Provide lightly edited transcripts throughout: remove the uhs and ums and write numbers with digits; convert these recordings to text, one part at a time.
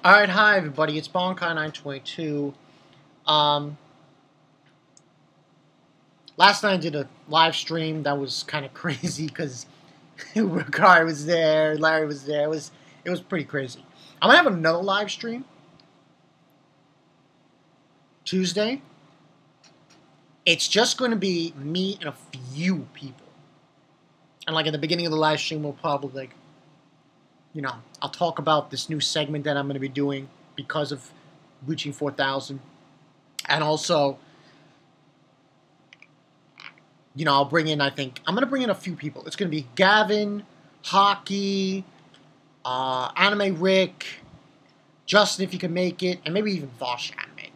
Alright, hi everybody, it's Bonkai922. Last night I did a live stream that was kind of crazy because Rickard was there, Larry was there, it was pretty crazy. I'm going to have another live stream Tuesday. It's just going to be me and a few people. And like at the beginning of the live stream, we'll probably I'll talk about this new segment that I'm going to be doing because of reaching 4,000. And also, I'll bring in, I'm going to bring in a few people. It's going to be Gavin, Hockey, Anime Rick, Justin if you can make it, and maybe even Vosh Anime.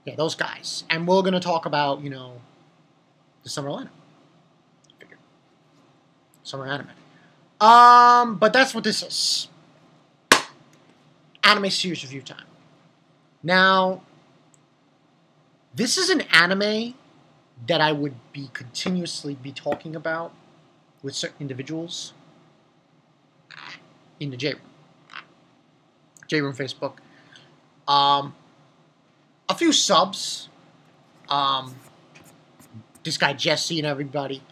Yeah, those guys. And we're going to talk about, the Summer Anime. Summer Anime. But that's what this is. Anime series review time. Now, this is an anime that I would be continuously talking about with certain individuals in the J-Room. J-Room Facebook. A few subs. This guy Jesse and everybody.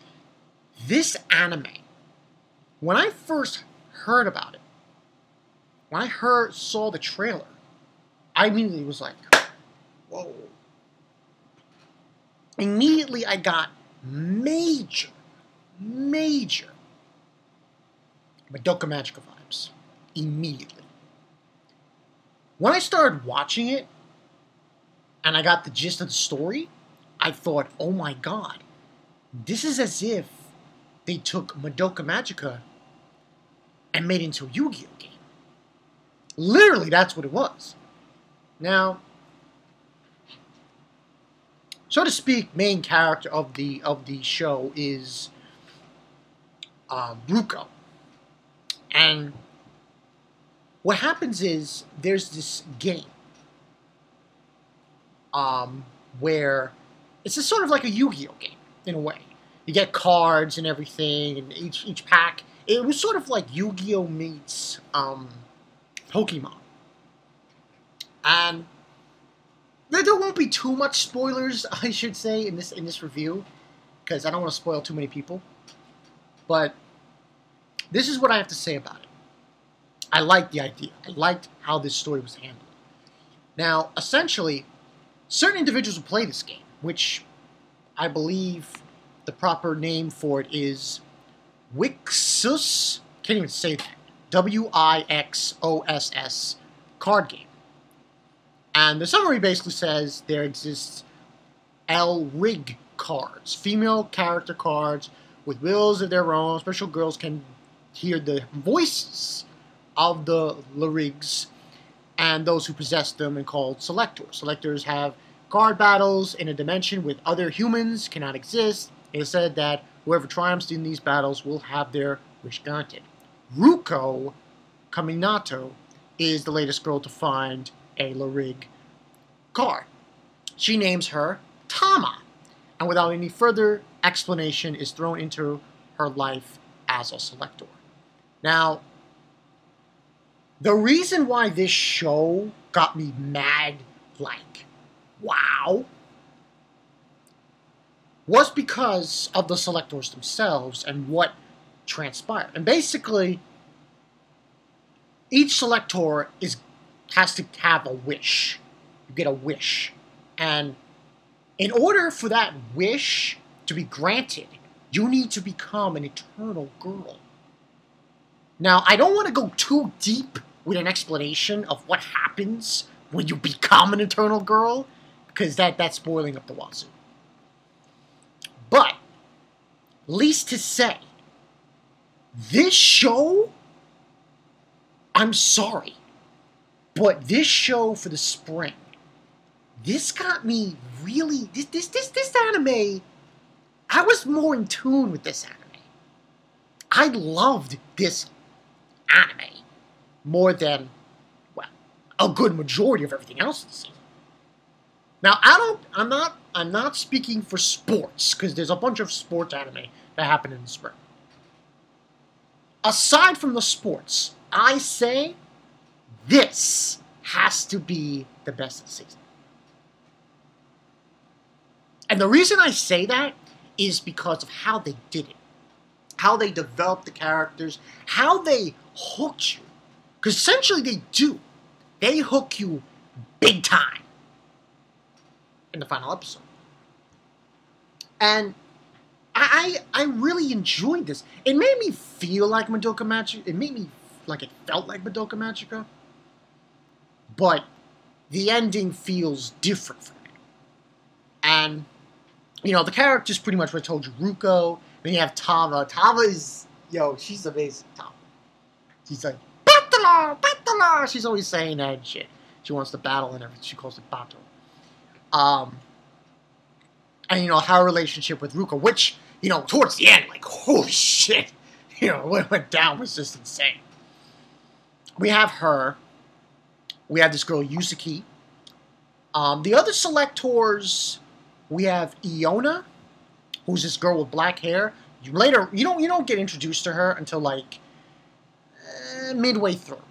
This anime, when I first heard about it, when I saw the trailer, I immediately was like, whoa. Immediately I got major Madoka Magica vibes. Immediately. When I started watching it, and I got the gist of the story, I thought, oh my god, this is as if they took Madoka Magica and made it into a Yu-Gi-Oh game. Literally, that's what it was. Now, so to speak, main character of the show is Ruko. And what happens is there's this game where it's just sort of like a Yu-Gi-Oh game in a way. You get cards and everything, and each pack. It was sort of like Yu-Gi-Oh meets Pokemon. And there won't be too much spoilers, I should say, in this review, because I don't want to spoil too many people. But this is what I have to say about it. I liked the idea. I liked how this story was handled. Now, essentially, certain individuals will play this game, which I believe the proper name for it is Wixoss. Can't even say that. Wixoss card game. And the summary basically says there exists L-Rig cards, female character cards with wills of their own. Special girls can hear the voices of the L-Rigs and those who possess them and called Selectors. Selectors have card battles in a dimension with other humans, cannot exist. It is said that whoever triumphs in these battles will have their wish granted. Ruko Kaminato is the latest girl to find a L-Rig card. She names her Tama, and without any further explanation is thrown into her life as a Selector. Now, the reason why this show got me mad, like, wow, was because of the Selectors themselves and what transpired. And basically, each Selector has to have a wish. You get a wish. And in order for that wish to be granted, you need to become an eternal girl. Now, I don't want to go too deep with an explanation of what happens when you become an eternal girl, because that's spoiling up the wazoo. But, least to say, this show, I'm sorry, but this show for the spring, this got me really, this anime, I was more in tune with this anime. I loved this anime more than, well, a good majority of everything else in the season. Now, I'm not speaking for sports, because there's a bunch of sports anime that happen in the spring. Aside from the sports, I say this has to be the best of the season. And the reason I say that is because of how they did it. How they developed the characters. How they hooked you. Because essentially they do. They hook you big time in the final episode. And I really enjoyed this. It made me feel like Madoka Magica. It made me like it felt like Madoka Magica. But the ending feels different for me. And, you know, the characters pretty much what I told you. Ruko. Then you have Tama. Tama is, yo, she's amazing. Tama. She's like, Battle! Battle! She's always saying that and shit. She wants to battle and everything. She calls it battle. And, you know, her relationship with Ruko, which, you know, towards the end, like, holy shit. You know, what went down was just insane. We have her. We have this girl, Yuzuki. The other selectors, we have Iona, who's this girl with black hair. You don't get introduced to her until, like, midway through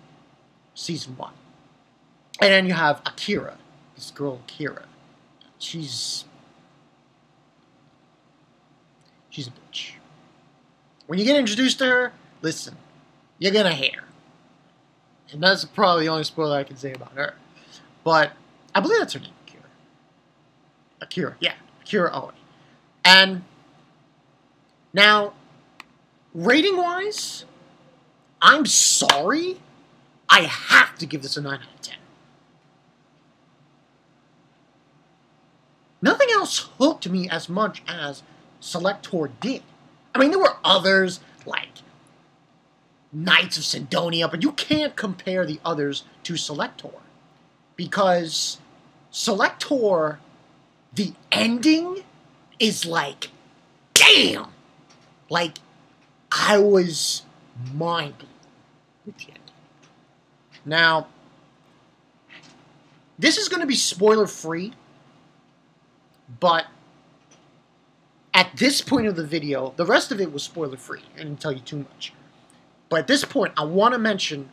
season 1. And then you have Akira, this girl Akira. She's a bitch. When you get introduced to her, listen, you're gonna hate her. And that's probably the only spoiler I can say about her. But I believe that's her name, Akira. Akira, yeah, Akira Oe. And now, rating-wise, I'm sorry, I have to give this a 9 out of 10. Nothing else hooked me as much as Selector did. I mean, there were others, like Knights of Sidonia, but you can't compare the others to Selector. Because Selector, the ending is like, damn! Like, I was mind-blown with the ending. Now, this is going to be spoiler-free, but at this point of the video, the rest of it was spoiler-free. I didn't tell you too much. But at this point, I want to mention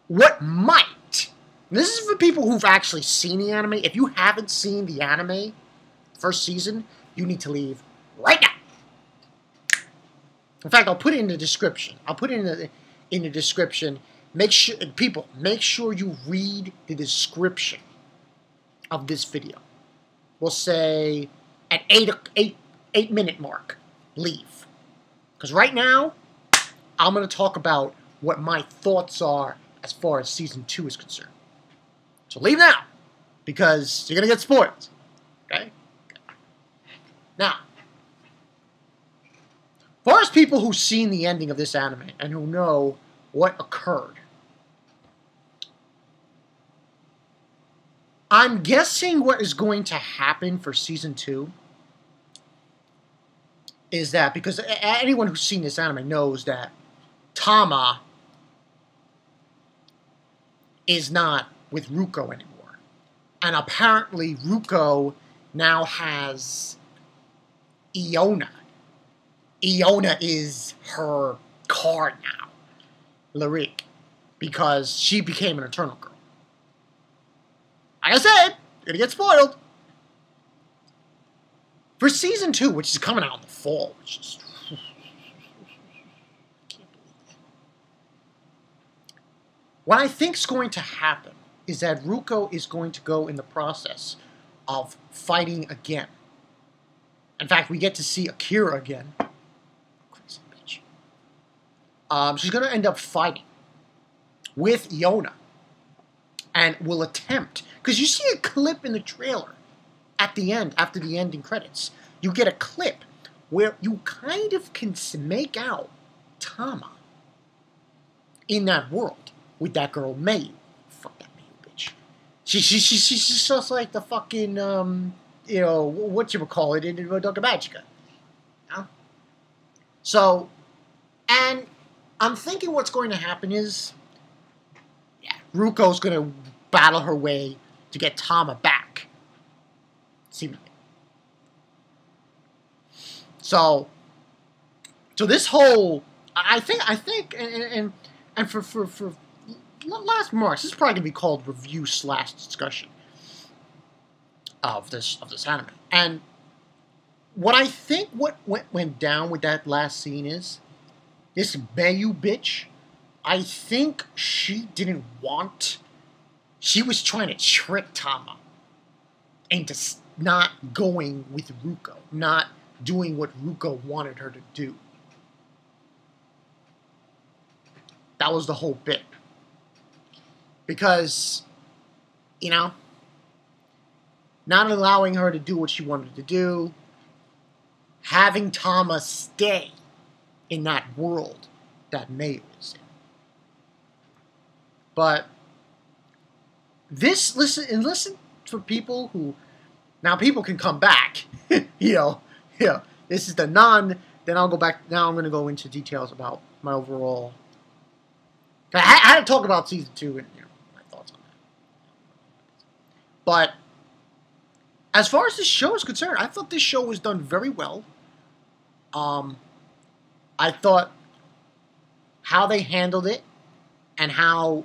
what might. This is for people who've actually seen the anime. If you haven't seen the anime, first season, you need to leave right now. In fact, I'll put it in the description. I'll put it in the description. Make sure you read the description of this video. We'll say at 8-minute mark, leave. Because right now, I'm going to talk about what my thoughts are as far as Season 2 is concerned. So leave now, because you're going to get spoiled. Okay? Now, as far as people who've seen the ending of this anime and who know what occurred, I'm guessing what is going to happen for Season 2 is that, because anyone who's seen this anime knows that Tama is not with Ruko anymore. And apparently Ruko now has Iona. Iona is her card now, Lyric, because she became an Eternal Girl. Like I said, you're gonna get spoiled. For Season 2, which is coming out in the fall, which is... I can't believe that. What I think is going to happen is that Ruko is going to go in the process of fighting again. In fact, we get to see Akira again. Crazy bitch. She's going to end up fighting with Iona. And will attempt... Because you see a clip in the trailer at the end, after the ending credits. You get a clip where you kind of can make out Tama in that world with that girl, Mayu. Fuck that Mayu bitch. She's just like the fucking, you know, whatchamacallit in Madoka Magica. You know? So, and I'm thinking what's going to happen is, yeah, Ruko's going to battle her way to get Tama back. Seemingly. So this whole, I think, and and for last March, this is probably gonna be called review/discussion of this anime. And what I think what went down with that last scene is this Bayu bitch. I think she didn't want. She was trying to trick Tama into not going with Ruko, not doing what Ruko wanted her to do. That was the whole bit. Because, you know, not allowing her to do what she wanted to do, having Tama stay in that world that May was in. But listen for people who, now people can come back, this is the then I'll go back, now I'm going to go into details about my overall, I had to talk about season 2 and, my thoughts on that. But, as far as this show is concerned, I thought this show was done very well. I thought how they handled it, and how,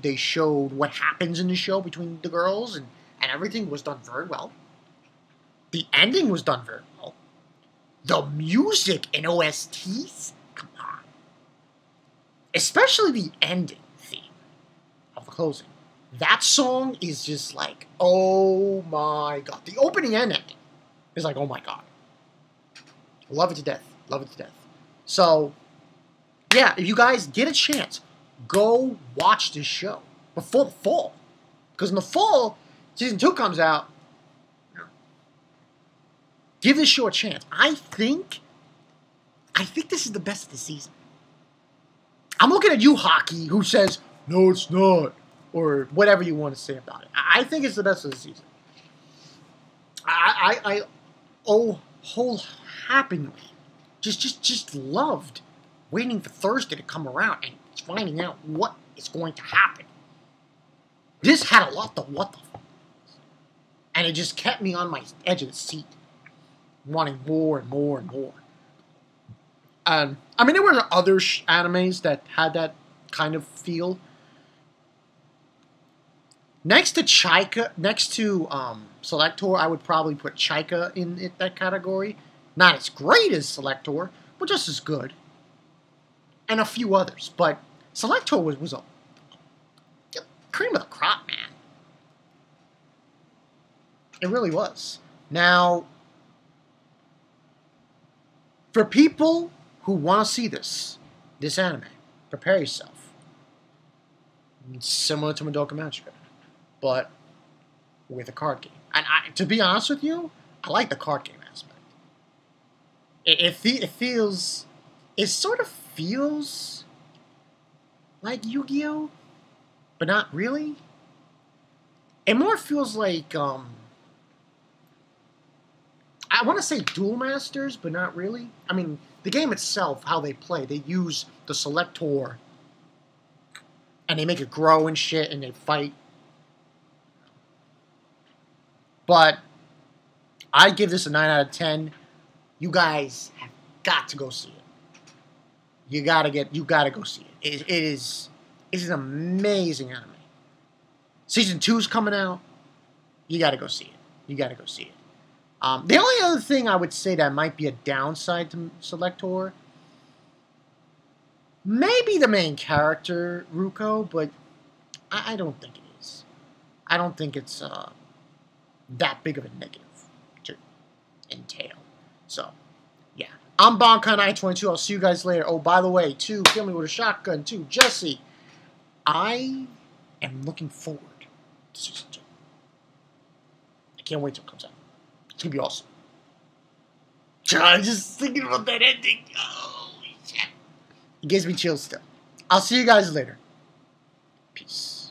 they showed what happens in the show between the girls and everything was done very well. The ending was done very well. The music and OSTs, come on. Especially the ending theme of the closing. That song is just like, oh my god. The opening and ending is like, oh my god. Love it to death. Love it to death. So, yeah, if you guys get a chance, go watch this show before the fall. Because in the fall, season 2 comes out. Give this show a chance. I think this is the best of the season. I'm looking at you, Hockey, who says, no, it's not. Or whatever you want to say about it. I think it's the best of the season. I whole happily just loved waiting for Thursday to come around and finding out what is going to happen. This had a lot of what the fuck. And it just kept me on my edge of the seat, wanting more and more and more. I mean, there were other animes that had that kind of feel. Next to Selector, I would probably put Chaika in that category. Not as great as Selector, but just as good. And a few others. But Selector was a cream of the crop, man. It really was. Now, for people who want to see this anime, prepare yourself. It's similar to Madoka Magica, but with a card game. And to be honest with you, I like the card game aspect. It sort of feels like Yu-Gi-Oh, but not really. It more feels like, I want to say Duel Masters, but not really. I mean, the game itself, how they play, they use the Selector, and they make it grow and shit, and they fight. But I give this a 9 out of 10. You guys have got to go see it. You gotta go see it. It is an amazing anime. Season 2 is coming out. You gotta go see it. You gotta go see it. The only other thing I would say that might be a downside to Selector, maybe the main character, Ruko, but I don't think it is. I don't think it's that big of a negative to entail. So, yeah. I'm Bonkai922. I'll see you guys later. Oh, by the way, too, Kill Me With a Shotgun, too. Jesse, I am looking forward to Season 2. I can't wait till it comes out. It's going to be awesome. I'm just thinking about that ending. Oh, shit. It gives me chills still. I'll see you guys later. Peace.